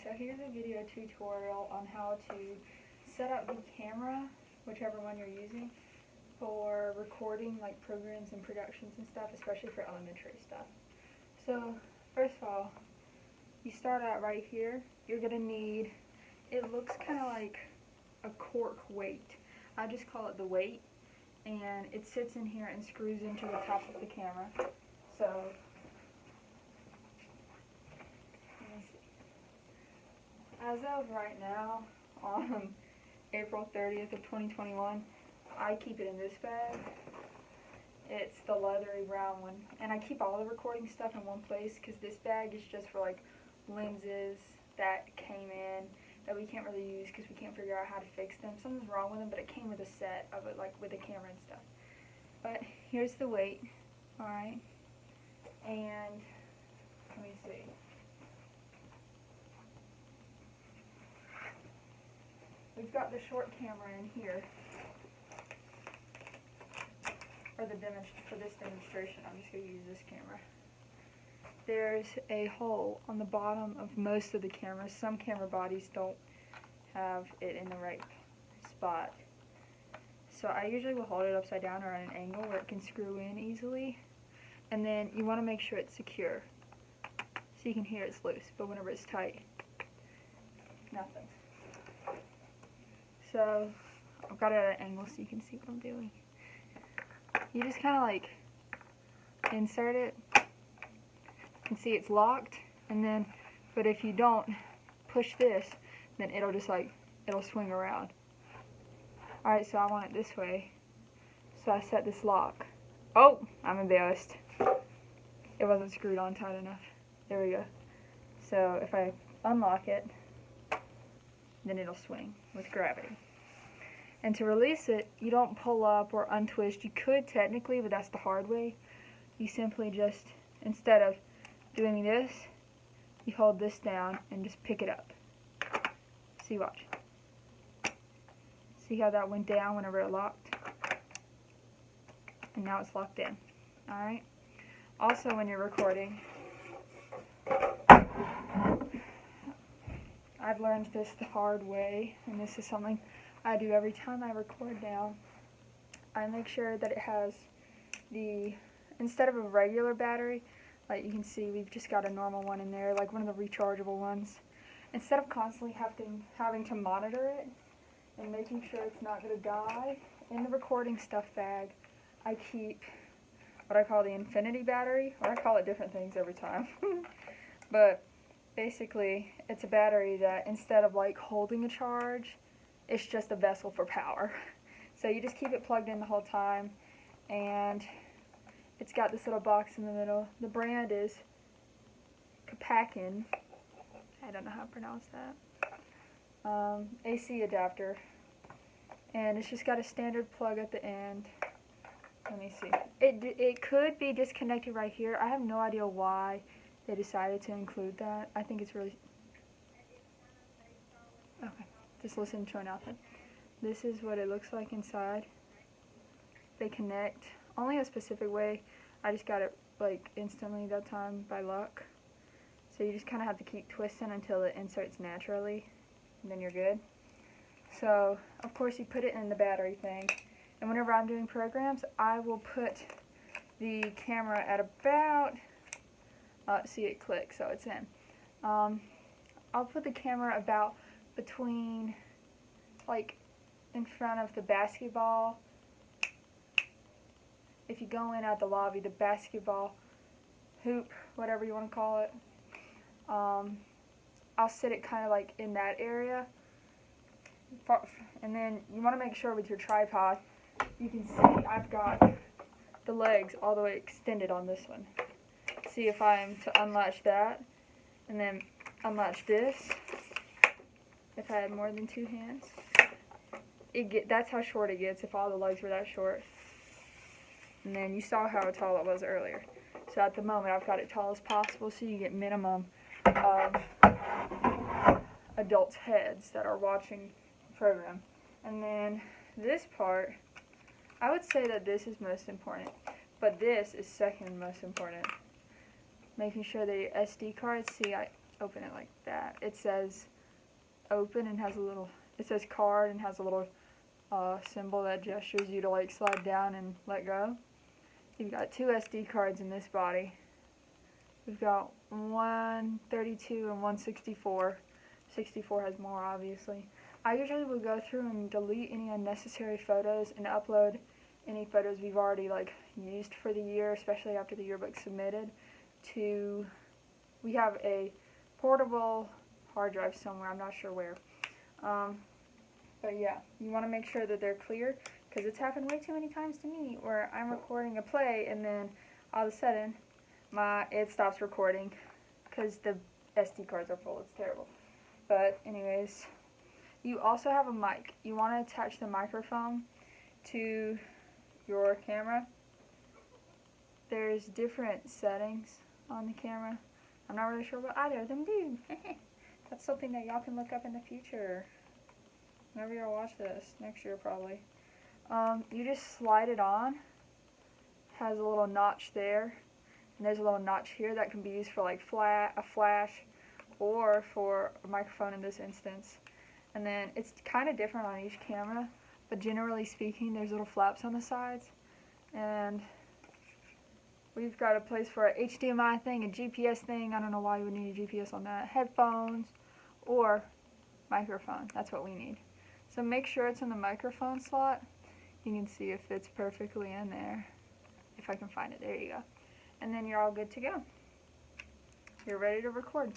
so here's a video tutorial on how to set up the camera, whichever one you're using, for recording like programs and productions and stuff, especially for elementary stuff. So first of all, you start out right here. You're going to need, it looks kind of like a cork weight. I just call it the weight, and it sits in here and screws into the top of the camera. So as of right now, on April 30th of 2021, I keep it in this bag. It's the leathery brown one, and I keep all the recording stuff in one place because this bag is just for like lenses that came in that we can't really use because we can't figure out how to fix them. Something's wrong with them, but it came with a set of it, like with a camera and stuff. But here's the weight, alright, and let me see. We've got the short camera in here for this demonstration. I'm just going to use this camera. There's a hole on the bottom of most of the cameras. Some camera bodies don't have it in the right spot. So I usually will hold it upside down or at an angle where it can screw in easily. And then you want to make sure it's secure. So you can hear it's loose, but whenever it's tight, nothing. So I've got it at an angle so you can see what I'm doing. You just kind of like insert it. You can see it's locked, and then, but if you don't push this, then it'll just like, it'll swing around. Alright, so I want it this way. So I set this lock. Oh, I'm embarrassed. It wasn't screwed on tight enough. There we go. So if I unlock it, then it'll swing with gravity. And to release it, you don't pull up or untwist. You could technically, but that's the hard way. You simply just, instead of doing this, you hold this down and just pick it up. See, watch. See how that went down whenever it locked? And now it's locked in. Alright? Also, when you're recording, I've learned this the hard way, and this is something I do every time I record now. I make sure that it has the, instead of a regular battery, like you can see we've just got a normal one in there, like one of the rechargeable ones. Instead of constantly having to monitor it and making sure it's not going to die, in the recording stuff bag, I keep what I call the infinity battery, or I call it different things every time. But basically, it's a battery that instead of like holding a charge, it's just a vessel for power. So you just keep it plugged in the whole time, and it's got this little box in the middle. The brand is Kappaken. I don't know how to pronounce that. AC adapter. And it's just got a standard plug at the end. Let me see. It could be disconnected right here. I have no idea why they decided to include that. I think it's really... Okay, just listen to nothing. This is what it looks like inside. They connect only a specific way. I just got it like instantly that time by luck. So you just kind of have to keep twisting until it inserts naturally, and then you're good. So of course you put it in the battery thing, and whenever I'm doing programs, I will put the camera at about, see it click, so it's in. I'll put the camera about between, like in front of the basketball. If you go in at the lobby, the basketball hoop, whatever you want to call it, I'll sit it kind of like in that area. And then you want to make sure with your tripod, you can see I've got the legs all the way extended on this one. See, if I am to unlatch that, and then unlatch this, if I had more than two hands, that's how short it gets if all the legs were that short. And then you saw how tall it was earlier. So at the moment I've got it tall as possible so you get minimum of adults' heads that are watching the program. And then this part, I would say that this is most important, but this is second most important. Making sure that your SD card, see, I open it like that. it says open and has a little, it says card and has a little symbol that gestures you to like slide down and let go. You've got 2 SD cards in this body. We've got 132 and 164. 64 has more, obviously. I usually will go through and delete any unnecessary photos and upload any photos we've already like used for the year, especially after the yearbook's submitted, to, we have a portable hard drive somewhere, I'm not sure where. But yeah, you want to make sure that they're clear, because it's happened way too many times to me where I'm recording a play and then all of a sudden it stops recording because the SD cards are full. It's terrible. But anyways, you also have a mic. You want to attach the microphone to your camera. There's different settings on the camera. I'm not really sure what either of them do. That's something that y'all can look up in the future. Whenever y'all watch this, next year probably. You just slide it on. Has a little notch there. And there's a little notch here that can be used for like a flash or for a microphone in this instance. And then it's kind of different on each camera, but generally speaking there's little flaps on the sides. And we've got a place for a HDMI thing, a GPS thing. I don't know why you would need a GPS on that. Headphones or microphone. That's what we need. So make sure it's in the microphone slot. You can see it fits perfectly in there. If I can find it. There you go. And then you're all good to go. You're ready to record.